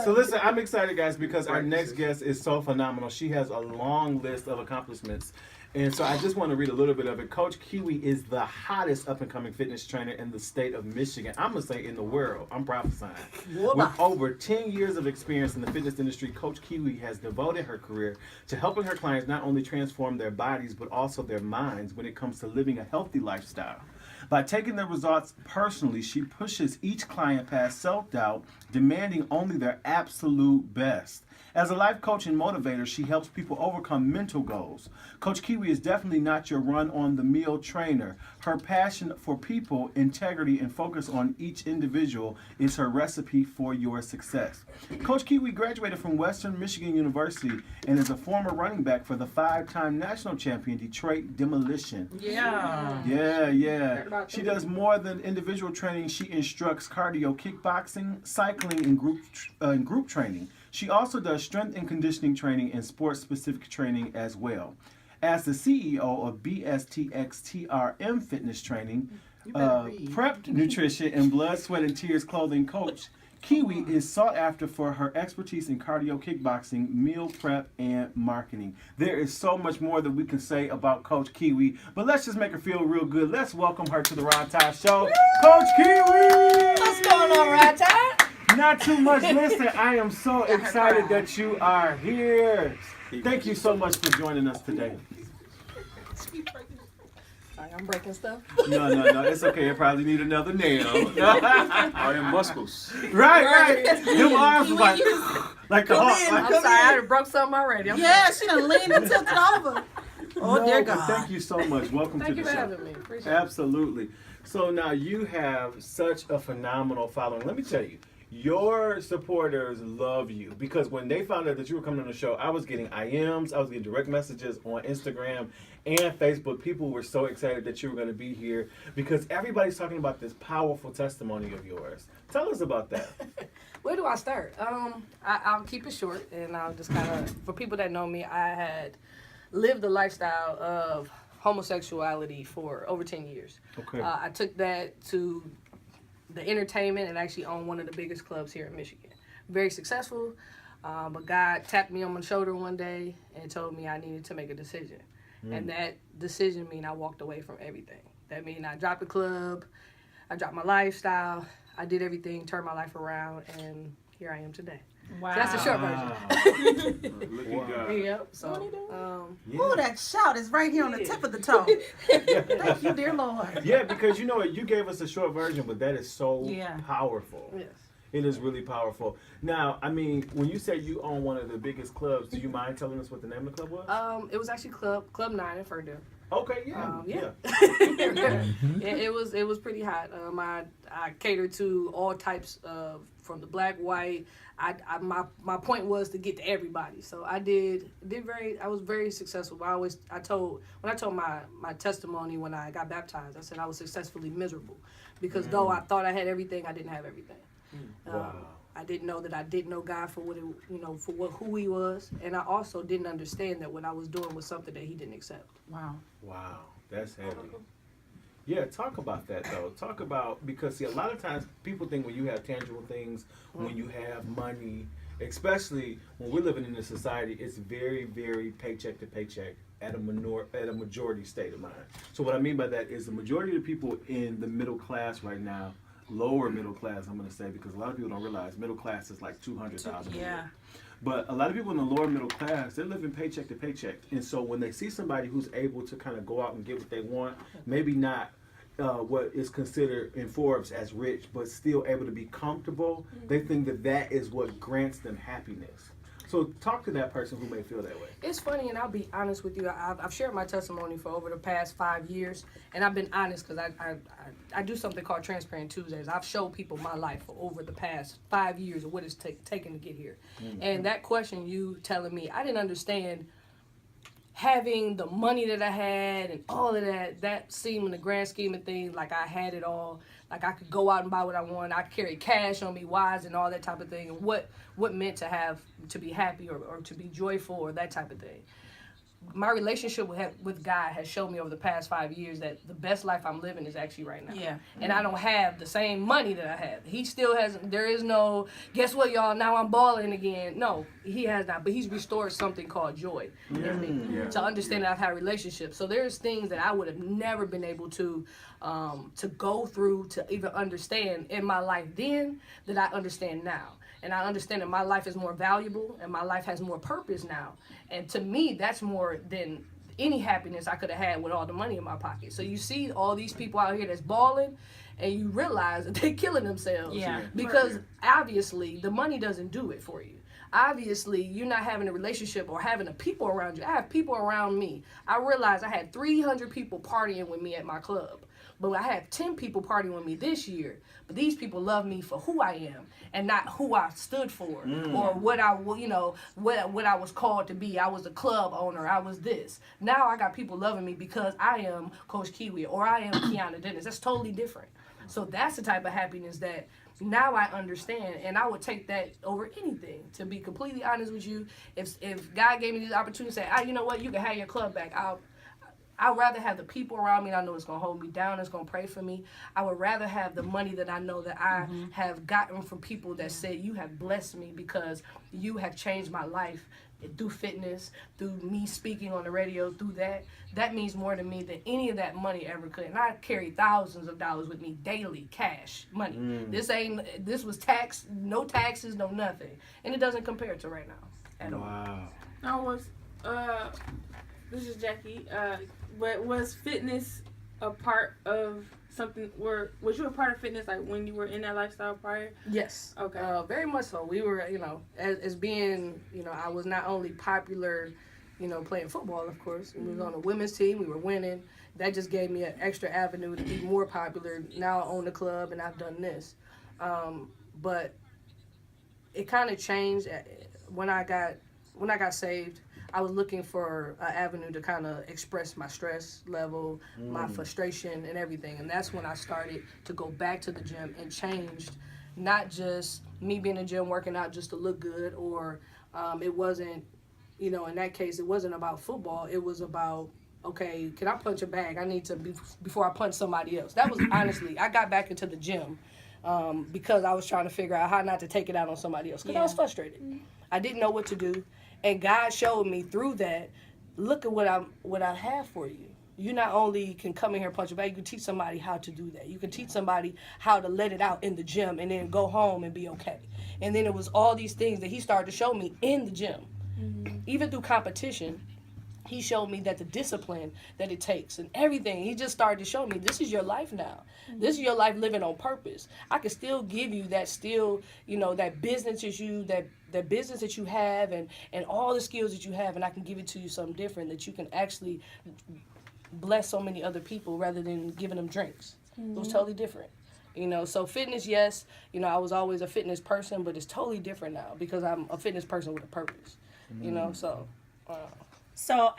So listen, I'm excited, guys, because our next guest is so phenomenal. She has a long list of accomplishments. And so I just want to read a little bit of it. Coach Kiwi is the hottest up-and-coming fitness trainer in the state of Michigan. I'm going to say in the world. I'm prophesying. With over 10 years of experience in the fitness industry, Coach Kiwi has devoted her career to helping her clients not only transform their bodies, but also their minds when it comes to living a healthy lifestyle. By taking the results personally, she pushes each client past self-doubt, demanding only their absolute best. As a life coach and motivator, she helps people overcome mental goals. Coach Kiwi is definitely not your run-on-the-mill trainer. Her passion for people, integrity, and focus on each individual is her recipe for your success. Coach Kiwi graduated from Western Michigan University and is a former running back for the 5-time national champion Detroit Demolition. Yeah. She does more than individual training. She instructs cardio, kickboxing, cycling, and group training. She also does strength and conditioning training and sports-specific training as well. As the CEO of BSTXTRM Fitness Training, Prep Nutrition, and Blood, Sweat, and Tears Clothing Coach, Kiwi is sought after for her expertise in cardio, kickboxing, meal prep, and marketing. There is so much more that we can say about Coach Kiwi, but let's just make her feel real good. Let's welcome her to the Ron Todd Show. Woo! Coach Kiwi! What's going on, Ron Todd? Not too much. Listen, I am so excited that you are here. Thank you so much for joining us today. Sorry, I'm breaking stuff. No. It's okay. I probably need another nail. All them muscles. Right. Them arms was like the heart. I'm sorry, I done broke something already. She done leaned and tilted over. Oh, dear God. Thank you so much. Welcome to the show. Thank you for having me. Appreciate Absolutely. So now you have such a phenomenal following. Let me tell you. Your supporters love you because when they found out that you were coming on the show, I was getting IMs, I was getting direct messages on Instagram and Facebook. People were so excited that you were going to be here because everybody's talking about this powerful testimony of yours. Tell us about that. Where do I start? I'll keep it short, and I'll just kind of, for people that know me, I had lived the lifestyle of homosexuality for over 10 years. Okay. I took that to the entertainment and actually own one of the biggest clubs here in Michigan. Very successful, but God tapped me on my shoulder one day and told me I needed to make a decision. And that decision mean I walked away from everything. That mean I dropped the club, I dropped my lifestyle, I did everything, turned my life around, and here I am today. Wow. So that's the short version. Look at God. Yep. So, Ooh, that shout is right here on the tip of the tongue. Thank you, dear Lord. Yeah, because you know what, you gave us a short version, but that is so powerful. yes. It is really powerful. Now, I mean, when you say you own one of the biggest clubs, do you mind telling us what the name of the club was? It was actually Club 9 in Ferndale. Okay, yeah. It was pretty hot. I catered to all types of, from the black, white. My point was to get to everybody. So I was very successful. When I told my testimony when I got baptized, I said I was successfully miserable because though I thought I had everything, I didn't have everything. Wow. I didn't know that I didn't know God for who He was, and I also didn't understand that what I was doing was something that He didn't accept. Wow. Wow, that's heavy. Yeah, talk about that though. Talk about, because see, a lot of times people think when you have tangible things, when you have money, especially when we're living in a society, it's very, very paycheck to paycheck at a majority state of mind. So what I mean by that is the majority of the people in the middle class right now, lower middle class, I'm going to say, because a lot of people don't realize middle class is like $200,000 a year. But a lot of people in the lower middle class, they're living paycheck to paycheck. And so when they see somebody who's able to kind of go out and get what they want, maybe not what is considered in Forbes as rich, but still able to be comfortable, they think that that is what grants them happiness. So talk to that person who may feel that way. It's funny, and I'll be honest with you. I've shared my testimony for over the past 5 years, and I've been honest because I do something called Transparent Tuesdays. I've showed people my life for over the past 5 years of what it's taken to get here. And that question you telling me, I didn't understand having the money that I had and all of that seemed in the grand scheme of things like I had it all. Like I could go out and buy what I want. I carry cash on me, wise, and all that type of thing. And what meant to be happy or to be joyful or that type of thing. my relationship with God has shown me over the past 5 years that the best life I'm living is actually right now. Yeah. And I don't have the same money that I have. He still has, there is no, guess what, y'all, now I'm balling again. No, he has not. But he's restored something called joy in me to understand that I've had relationships. So there's things that I would have never been able to go through to even understand in my life then that I understand now. And I understand that my life is more valuable and my life has more purpose now. And to me, that's more than any happiness I could have had with all the money in my pocket. So you see all these people out here that's balling, and you realize that they're killing themselves. Yeah. Because obviously the money doesn't do it for you. Obviously, you're not having a relationship or having the people around you. I have people around me. I realized I had 300 people partying with me at my club. But I have 10 people partying with me this year. But these people love me for who I am and not who I stood for or what I was called to be. I was a club owner. I was this. Now I got people loving me because I am Coach Kiwi or I am Kiana Dennis. That's totally different. So that's the type of happiness that now I understand, and I would take that over anything. To be completely honest with you, if God gave me this opportunity to say, you know what, you can have your club back, I'd rather have the people around me that I know it's going to hold me down, it's going to pray for me. I would rather have the money that I know that I have gotten from people that said, you have blessed me because you have changed my life through fitness, through me speaking on the radio, through that. That means more to me than any of that money ever could. And I carry thousands of dollars with me daily, cash, money. This was no taxes, no nothing. And it doesn't compare to right now at all. Wow. This is Jackie. Was fitness a part of something? Was you a part of fitness like when you were in that lifestyle prior? Yes. Okay. Very much so. We were, as being, I was not only popular, playing football, of course. We was on a women's team. We were winning. That just gave me an extra avenue to be more popular. Now I own the club and I've done this. But it kind of changed when I got saved. I was looking for an avenue to kind of express my stress level, my frustration, and everything. And that's when I started to go back to the gym and changed, not just me being in the gym working out just to look good, or it wasn't, in that case, it wasn't about football. It was about, okay, can I punch a bag? I need to, before I punch somebody else. That was honestly, I got back into the gym because I was trying to figure out how not to take it out on somebody else because I was frustrated. I didn't know what to do. And God showed me through that, look at what I have for you. You not only can come in here and punch a bag, you can teach somebody how to do that. You can teach somebody how to let it out in the gym and then go home and be okay. And then it was all these things that he started to show me in the gym. Even through competition, he showed me that the discipline that it takes and everything, he just started to show me, this is your life now. This is your life living on purpose. I can still give you that that business that business that you have and all the skills that you have, and I can give it to you something different that you can actually bless so many other people rather than giving them drinks. It was totally different. So fitness, yes, I was always a fitness person, but it's totally different now because I'm a fitness person with a purpose, so. So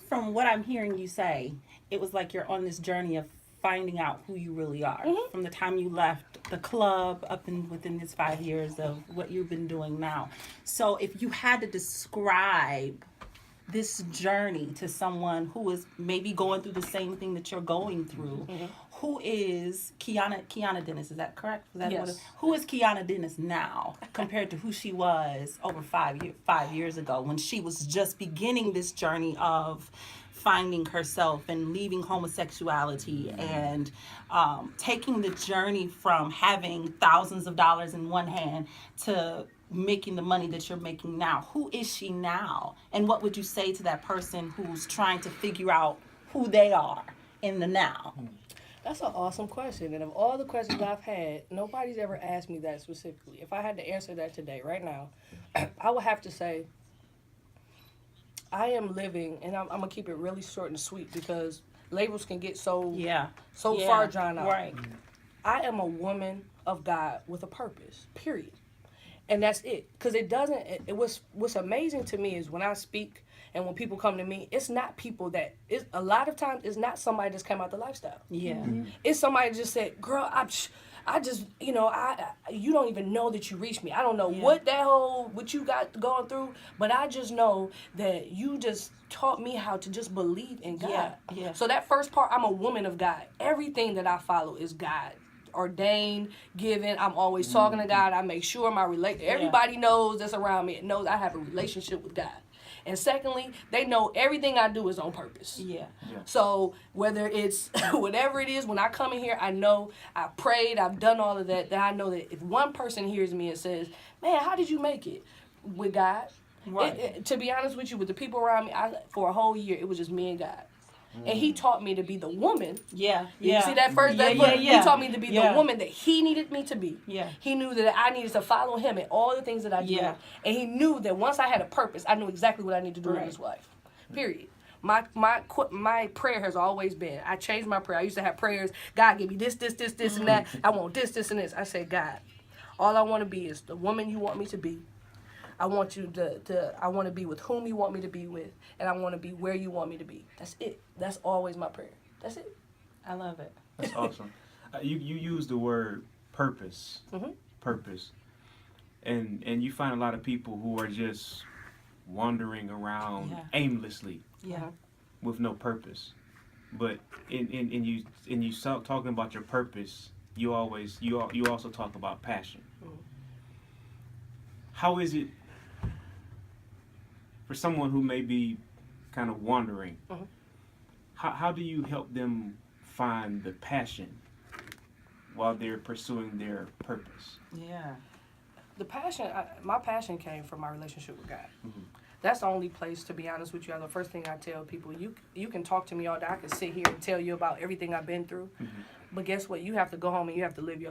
from what I'm hearing you say, it was like you're on this journey of finding out who you really are from the time you left the club up and within this 5 years of what you've been doing now. So if you had to describe this journey to someone who is maybe going through the same thing that you're going through, who is Kiana Dennis? Is that correct? Yes. Who is Kiana Dennis now compared to who she was over 5 years ago when she was just beginning this journey of finding herself and leaving homosexuality and taking the journey from having thousands of dollars in one hand to making the money that you're making now? Who is she now? And what would you say to that person who's trying to figure out who they are in the now? That's an awesome question. And of all the questions I've had, nobody's ever asked me that specifically. If I had to answer that today, right now, I would have to say, I am living, and I'm going to keep it really short and sweet because labels can get so far drawn out. Right. I am a woman of God with a purpose, period. And that's it. Because what's amazing to me is when I speak and when people come to me, it's not people a lot of times it's not somebody that's come out the lifestyle. Yeah. It's somebody that just said, girl, I just, you know, you don't even know that you reached me. I don't know Yeah. what you got going through, but I just know that you just taught me how to just believe in God. Yeah, yeah. So that first part, I'm a woman of God. Everything that I follow is God. Ordained, given. I'm always talking to God. I make sure everybody knows that's around me. It knows I have a relationship with God. And secondly, they know everything I do is on purpose. Yeah. So whether it's whatever it is, when I come in here, I know I prayed, I've done all of that. That I know that if one person hears me and says, "Man, how did you make it with God?" Right. To be honest with you, with the people around me, for a whole year, it was just me and God. And he taught me to be the woman. Yeah. You see that first? Yeah, He taught me to be yeah. the woman that he needed me to be. Yeah. He knew that I needed to follow him in all the things that I did. Yeah. And he knew that once I had a purpose, I knew exactly what I needed to do in Right. this life. Period. My prayer has always been, I changed my prayer. I used to have prayers, God, give me this, and that. I want this, and this. I said, God, all I want to be is the woman you want me to be. I want you I want to be with whom you want me to be with, and I want to be where you want me to be. That's it. That's always my prayer. That's it. I love it. That's awesome. You use the word purpose. Mhm. Purpose. And you find a lot of people who are just wandering around Yeah. aimlessly Yeah. with no purpose. But in you start talking about your purpose, you also talk about passion. How is it for someone who may be kind of wandering? How do you help them find the passion while they're pursuing their purpose? Yeah. The passion, my passion came from my relationship with God. That's the only place, to be honest with you. The first thing I tell people, you can talk to me all day. I can sit here and tell you about everything I've been through. But guess what? You have to go home and you have to live your life.